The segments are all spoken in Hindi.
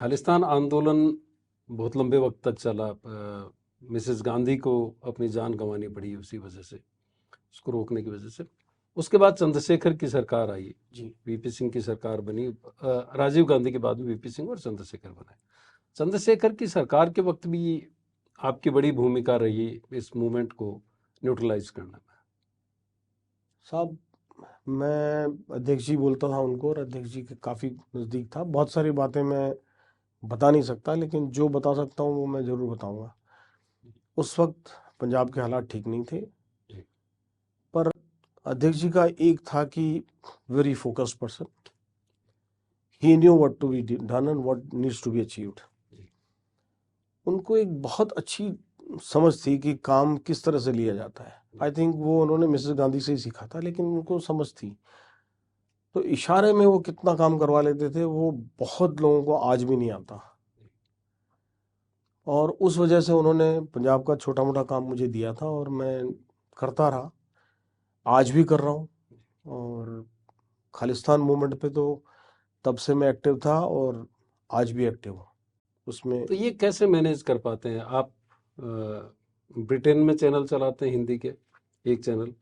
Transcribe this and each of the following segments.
खालिस्तान आंदोलन बहुत लंबे वक्त तक चला। मिसेस गांधी को अपनी जान गंवानी पड़ी उसी वजह से, उसको रोकने की वजह से। उसके बाद चंद्रशेखर की सरकार आई जी, वीपी सिंह की सरकार बनी। राजीव गांधी के बाद में वीपी सिंह और चंद्रशेखर बने। चंद्रशेखर की सरकार के वक्त भी आपकी बड़ी भूमिका रही इस मूवमेंट को न्यूट्रलाइज करने में। साहब, मैं अध्यक्ष जी बोलता था उनको, और अध्यक्ष जी के काफ़ी नज़दीक था। बहुत सारी बातें मैं बता नहीं सकता, लेकिन जो बता सकता हूँ वो मैं ज़रूर बताऊँगा। उस वक्त पंजाब के हालात ठीक नहीं थे, जी, पर अध्यक्ष जी का एक था कि very focused person, he knew what to be done and what needs to be achieved. जी, उनको एक बहुत अच्छी समझ थी कि काम किस तरह से लिया जाता है। आई थिंक वो उन्होंने मिसेस गांधी से ही सीखा था, लेकिन उनको समझ थी। तो इशारे में वो कितना काम करवा लेते थे, वो बहुत लोगों को आज भी नहीं आता। और उस वजह से उन्होंने पंजाब का छोटा मोटा काम मुझे दिया था, और मैं करता रहा, आज भी कर रहा हूँ। और खालिस्तान मूवमेंट पे तो तब से मैं एक्टिव था, और आज भी एक्टिव हूँ उसमें। तो ये कैसे मैनेज कर पाते हैं आप? ब्रिटेन में चैनल चलाते हैं हिंदी के, एक चैनल,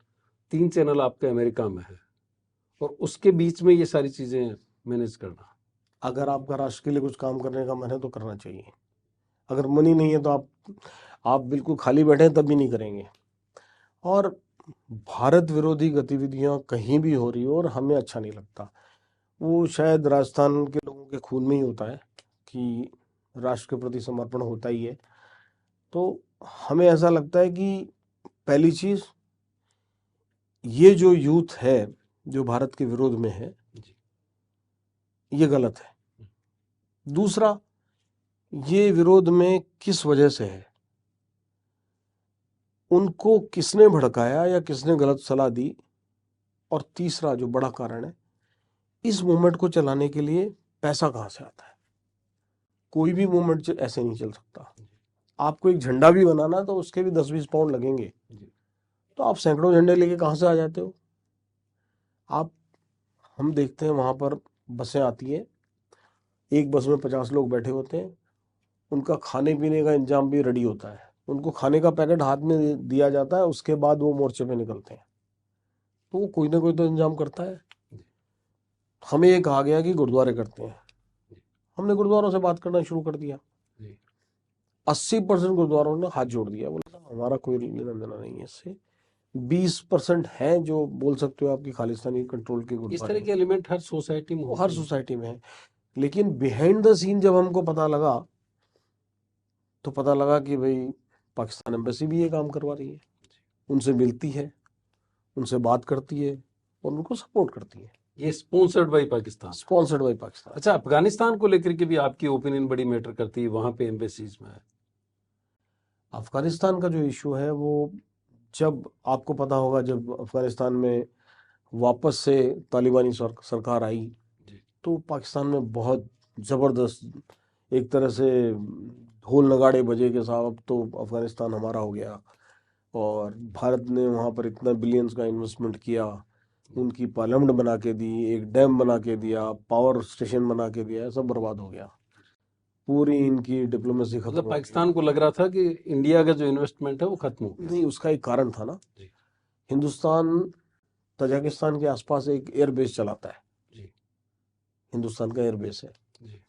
3 चैनल आपके अमेरिका में है, और उसके बीच में ये सारी चीजें मैनेज करना। अगर आपका राष्ट्र के लिए कुछ काम करने का मन है तो करना चाहिए। अगर मनी नहीं है तो आप बिल्कुल खाली बैठे हैं तब भी नहीं करेंगे। और भारत विरोधी गतिविधियां कहीं भी हो रही हो और हमें अच्छा नहीं लगता। वो शायद राजस्थान के लोगों के खून में ही होता है कि राष्ट्र के प्रति समर्पण होता ही है। तो हमें ऐसा लगता है कि पहली चीज, ये जो यूथ है जो भारत के विरोध में है, ये गलत है। दूसरा, ये विरोध में किस वजह से है, उनको किसने भड़काया या किसने गलत सलाह दी। और तीसरा जो बड़ा कारण है, इस मूवमेंट को चलाने के लिए पैसा कहाँ से आता है। कोई भी मूवमेंट ऐसे नहीं चल सकता। आपको एक झंडा भी बनाना तो उसके भी 10-20 पाउंड लगेंगे। तो आप सैकड़ों झंडे लेके कहाँ से आ जाते हो आप? हम देखते हैं वहां पर बसें आती है, एक बस में 50 लोग बैठे होते हैं, उनका खाने पीने का इंतजाम भी रेडी होता है, उनको खाने का पैकेट हाथ में दिया जाता है, उसके बाद वो मोर्चे पे निकलते हैं। तो वो कोई ना कोई तो इंतजाम करता है। हमें ये कहा गया कि गुरुद्वारे करते हैं, हमने गुरुद्वारों से बात करना शुरू कर दिया। 80% गुरुद्वारों ने हाथ जोड़ दिया, बोला हमारा कोई लेना देना नहीं है इससे। 20% हैं जो बोल सकते हो आपकी खालिस्तानी कंट्रोल के इस गुरुद्वारे तरह हैं। के एलिमेंट हर सोसाइटी में वो होते हर हैं। सोसाइटी में है। लेकिन बिहाइंड द सीन जब हमको पता लगा, तो पता लगा कि भाई पाकिस्तान एम्बेसी भी ये काम करवा रही है, उनसे मिलती है, उनसे बात करती है और उनको सपोर्ट करती है। ये sponsored by Pakistan. Sponsored by Pakistan. अच्छा, अफगानिस्तान को लेकर के भी आपकी ओपिनियन बड़ी मैटर करती है वहां पे एम्बेसीज में। अफगानिस्तान का जो इशू है वो, जब आपको पता होगा, जब अफगानिस्तान में वापस से तालिबानी सरकार आई, तो पाकिस्तान में बहुत ज़बरदस्त एक तरह से ढोल नगाड़े बजे के साथ अब तो अफगानिस्तान हमारा हो गया। और भारत ने वहाँ पर इतना बिलियंस का इन्वेस्टमेंट किया, उनकी पार्लियामेंट बना के दी, एक डैम बना के दिया, पावर स्टेशन बना के दिया, सब बर्बाद हो गया। पूरी इनकी डिप्लोमेसी खत्म मतलब हो गई। पाकिस्तान को लग रहा था कि इंडिया का जो इन्वेस्टमेंट है वो खत्म हो गया। नहीं, उसका एक कारण था ना, जी, हिंदुस्तान तजाकिस्तान के आसपास एक एयरबेस चलाता है, जी, हिंदुस्तान का एयरबेस है। जी,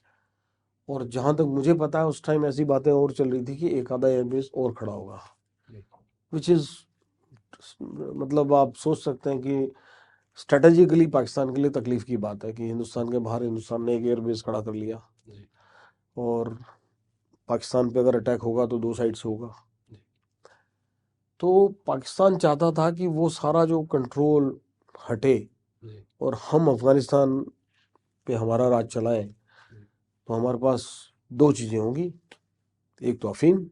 और जहां तक मुझे पता है उस टाइम ऐसी बातें और चल रही थी कि एक आधा एयरबेस और खड़ा होगा, जी, विच इज, मतलब आप सोच सकते हैं कि स्ट्रेटेजिकली पाकिस्तान के लिए तकलीफ की बात है कि हिंदुस्तान के बाहर हिंदुस्तान ने एक एयरबेस खड़ा कर लिया। जी, और पाकिस्तान पे अगर अटैक होगा तो दो साइड से होगा। जी, तो पाकिस्तान चाहता था कि वो सारा जो कंट्रोल हटे जी, और हम अफगानिस्तान पे हमारा राज चलाएं। तो हमारे पास दो चीज़ें होंगी, एक तो अफीम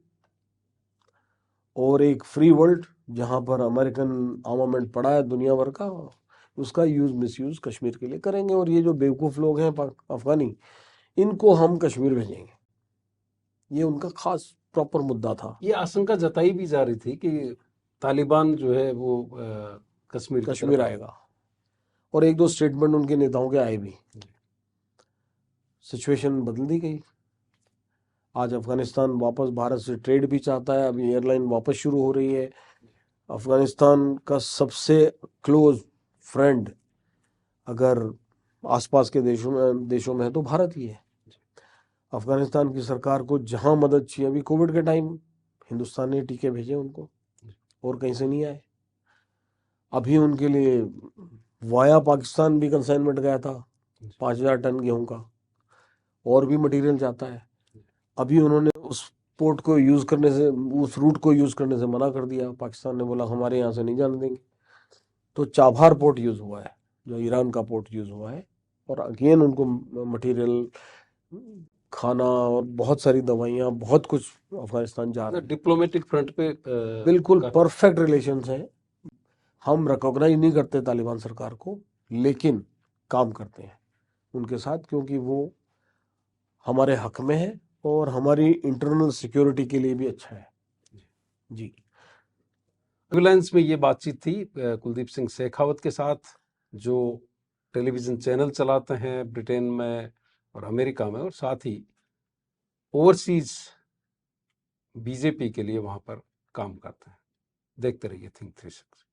और एक फ्री वर्ल्ड, जहाँ पर अमेरिकन आर्मामेंट पड़ा है दुनिया भर का, उसका यूज़ मिसयूज़ कश्मीर के लिए करेंगे। और ये जो बेवकूफ़ लोग हैं अफगानी, इनको हम कश्मीर भेजेंगे। ये उनका खास प्रॉपर मुद्दा था। ये आशंका जताई भी जा रही थी कि तालिबान जो है वो कश्मीर की तरफ कश्मीर आएगा, और एक दो स्टेटमेंट उनके नेताओं के आए भी। सिचुएशन बदल दी गई। आज अफगानिस्तान वापस भारत से ट्रेड भी चाहता है, अभी एयरलाइन वापस शुरू हो रही है। अफगानिस्तान का सबसे क्लोज फ्रेंड अगर आसपास के देशों में है तो भारत ही है। अफगानिस्तान की सरकार को जहां मदद चाहिए, अभी कोविड के टाइम हिंदुस्तान ने टीके भेजे उनको, और कहीं से नहीं आए। अभी उनके लिए वाया पाकिस्तान भी कंसाइनमेंट गया था 5,000 टन गेहूं का, और भी मटेरियल जाता है। अभी उन्होंने उस पोर्ट को यूज करने से, उस रूट को यूज करने से मना कर दिया। पाकिस्तान ने बोला हमारे यहाँ से नहीं जाने देंगे। तो चाबहार पोर्ट यूज हुआ है, जो ईरान का पोर्ट यूज हुआ है, और अगेन उनको मटेरियल, खाना और बहुत सारी दवाइयाँ, बहुत कुछ अफगानिस्तान जा रहा है। डिप्लोमेटिक फ्रंट पे बिल्कुल परफेक्ट रिलेशंस हैं। हम रिकॉग्नाइज नहीं करते तालिबान सरकार को, लेकिन काम करते हैं उनके साथ, क्योंकि वो हमारे हक में है और हमारी इंटरनल सिक्योरिटी के लिए भी अच्छा है। जी, रिलायंस में ये बातचीत थी कुलदीप सिंह शेखावत के साथ, जो टेलीविज़न चैनल चलाते हैं ब्रिटेन में और अमेरिका में, और साथ ही ओवरसीज बीजेपी के लिए वहाँ पर काम करते हैं। देखते रहिए थिंक 360।